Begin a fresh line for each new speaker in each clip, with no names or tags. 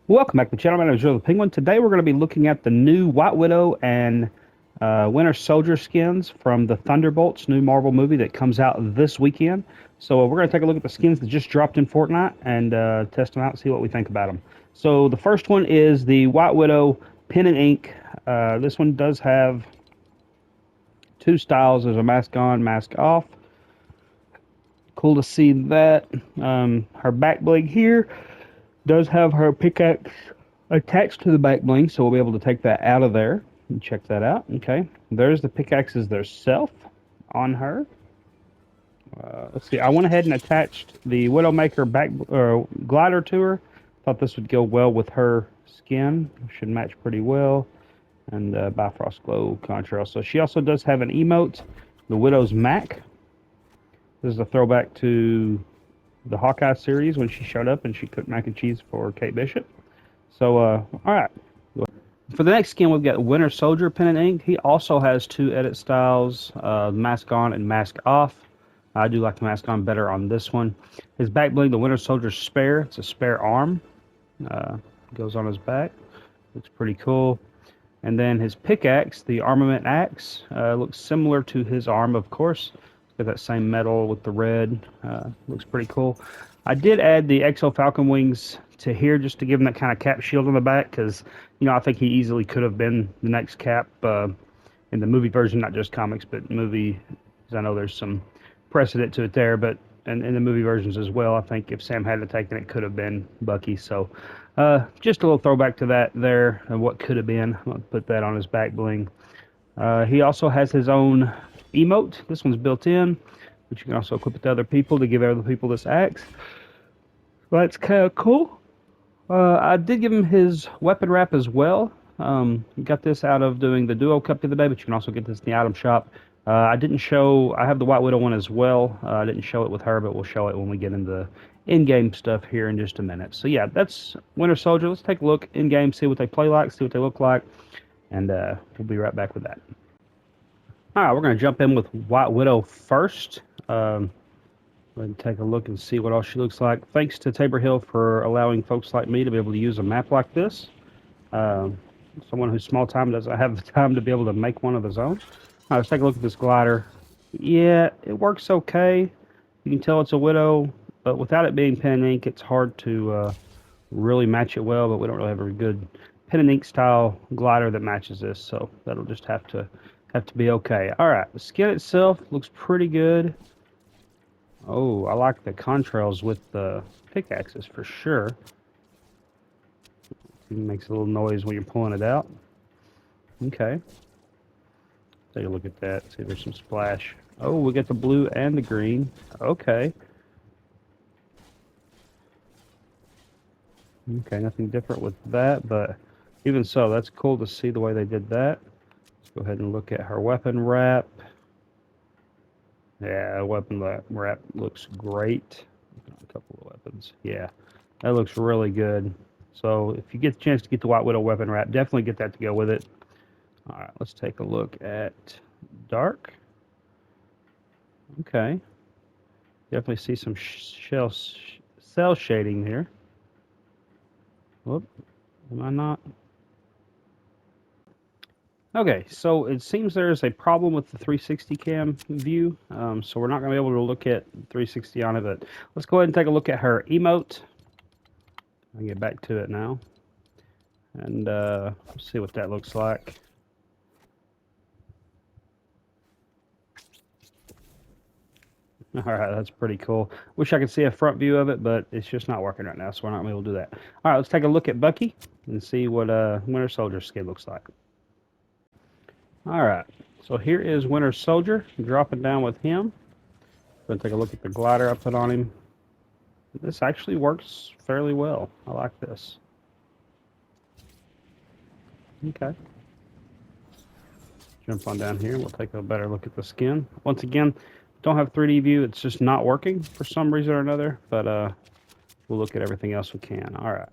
Welcome back to the channel. My name is Reothepenguin. Today we're going to be looking at the new White Widow and Winter Soldier skins from the Thunderbolts new Marvel movie that comes out this weekend. So we're going to take a look at the skins that just dropped in Fortnite and test them out and see what we think about them. So the first one is the White Widow Pen and Ink. This one does have two styles. There's a mask on, mask off. Cool to see that. Her back bling here does have her pickaxe attached to the back bling, so we'll be able to take that out of there and check that out. Okay, there's the pickaxes themselves on her. Let's see, I went ahead and attached the Widowmaker back glider to her. Thought this would go well with her skin. Should match pretty well. And Bifrost Glow contrail. So she also does have an emote, the Widow's Mac. This is a throwback to the Hawkeye series when she showed up and she cooked mac and cheese for Kate Bishop. So, all right. For the next skin, we've got Winter Soldier Pen and Ink. He also has two edit styles, mask on and mask off. I do like the mask on better on this one. His back bling, the Winter Soldier Spare. It's a spare arm. Goes on his back. Looks pretty cool. And then his pickaxe, the Armament Axe, looks similar to his arm, of course. Got that same metal with the red. Looks pretty cool. I did add the Exo Falcon wings to here just to give him that kind of cap shield on the back because, you know, I think he easily could have been the next Cap in the movie version, not just comics, but movie. Because I know there's some precedent to it there, but in the movie versions as well, I think if Sam hadn't taken it, could have been Bucky. So just a little throwback to that there and what could have been. I'm going to put that on his back bling. He also has his own emote. This one's built in, but you can also equip it to other people to give other people this axe. So that's kind of cool. I did give him his weapon wrap as well. Got this out of doing the Duo Cup the other day, but you can also get this in the item shop. I have the White Widow one as well. I didn't show it with her, but we'll show it when we get into in-game stuff here in just a minute. So yeah, that's Winter Soldier. Let's take a look in-game, see what they play like, see what they look like, and we'll be right back with that. All right, we're going to jump in with White Widow first. Go ahead and take a look and see what all she looks like. Thanks to Tabor Hill for allowing folks like me to be able to use a map like this. Someone who's small time doesn't have the time to be able to make one of his own. All right, let's take a look at this glider. Yeah, it works okay. You can tell it's a Widow, but without it being pen and ink, it's hard to really match it well, but we don't really have a good pen and ink style glider that matches this, so that'll just have to be okay. All right, the skin itself looks pretty good. Oh, I like the contrails with the pickaxes for sure. It makes a little noise when you're pulling it out. Okay. Take a look at that. See if there's some splash. Oh, we got the blue and the green. Okay. Okay, nothing different with that, but even so, that's cool to see the way they did that. Let's go ahead and look at her weapon wrap. Yeah, weapon wrap looks great. A couple of weapons. Yeah, that looks really good. So if you get the chance to get the White Widow weapon wrap, definitely get that to go with it. All right, let's take a look at dark. Okay. Definitely see some cell shading here. Whoop. Am I not? Okay, so it seems there's a problem with the 360 cam view, so we're not going to be able to look at 360 on it, but let's go ahead and take a look at her emote. I'll get back to it now, and let's see what that looks like. All right, that's pretty cool. Wish I could see a front view of it, but it's just not working right now, so we're not going to be able to do that. All right, let's take a look at Bucky and see what Winter Soldier skin looks like. All right, so here is Winter Soldier, dropping down with him. Going to take a look at the glider I put on him. This actually works fairly well. I like this. Okay. Jump on down here. We'll take a better look at the skin. Once again, don't have 3D view. It's just not working for some reason or another, but we'll look at everything else we can. All right.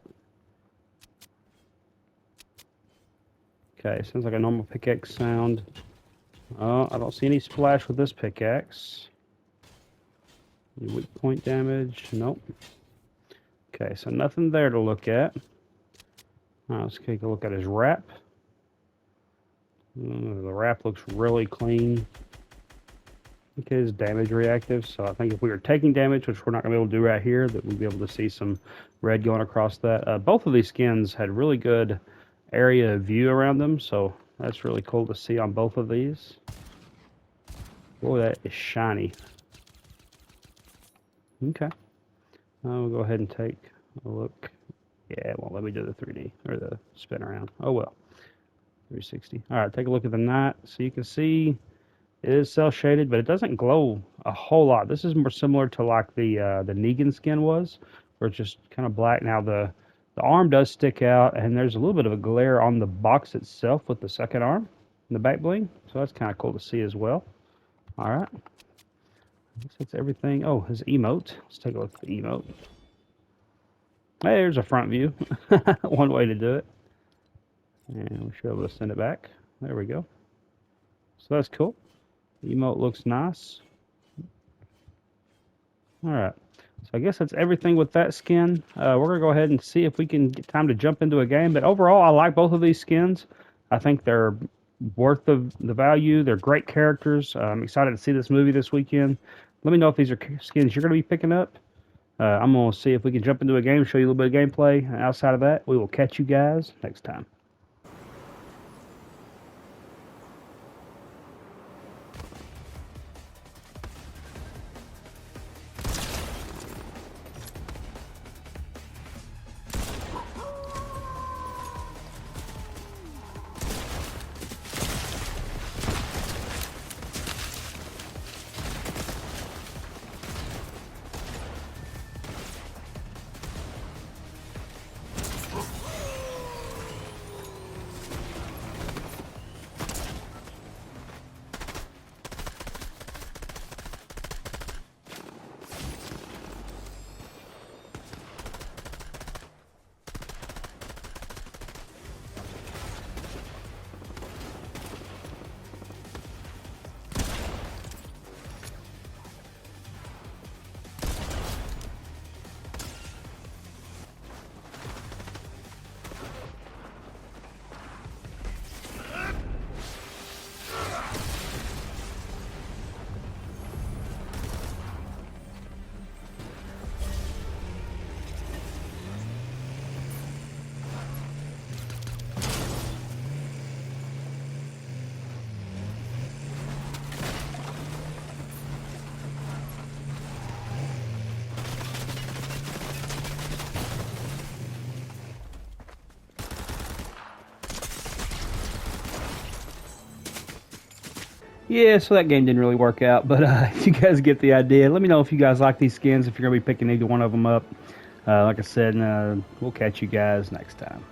Okay, sounds like a normal pickaxe sound. Oh, I don't see any splash with this pickaxe. Any weak point damage? Nope. Okay, so nothing there to look at. Let's take a look at his wrap. The wrap looks really clean. It is damage reactive, so I think if we were taking damage, which we're not going to be able to do right here, that we'd be able to see some red going across that. Both of these skins had really good area of view around them, so that's really cool to see on both of these. Boy, that is shiny. Okay. We'll go ahead and take a look. Yeah, it won't let me do the 3D, or the spin around. Oh well. 360. Alright, take a look at the night. So you can see it is cell shaded, but it doesn't glow a whole lot. This is more similar to like the Negan skin was, where it's just kind of black. Now the arm does stick out, and there's a little bit of a glare on the box itself with the second arm and the back bling. So that's kind of cool to see as well. Alright. I guess that's everything. Oh, his emote. Let's take a look at the emote. Hey, there's a front view. One way to do it. And we should be able to send it back. There we go. So that's cool. The emote looks nice. Alright. So I guess that's everything with that skin. We're going to go ahead and see if we can get time to jump into a game. But overall, I like both of these skins. I think they're worth the value. They're great characters. I'm excited to see this movie this weekend. Let me know if these are skins you're going to be picking up. I'm going to see if we can jump into a game, show you a little bit of gameplay. And outside of that, we will catch you guys next time. Yeah, so that game didn't really work out, but you guys get the idea. Let me know if you guys like these skins, if you're going to be picking either one of them up. Like I said, we'll catch you guys next time.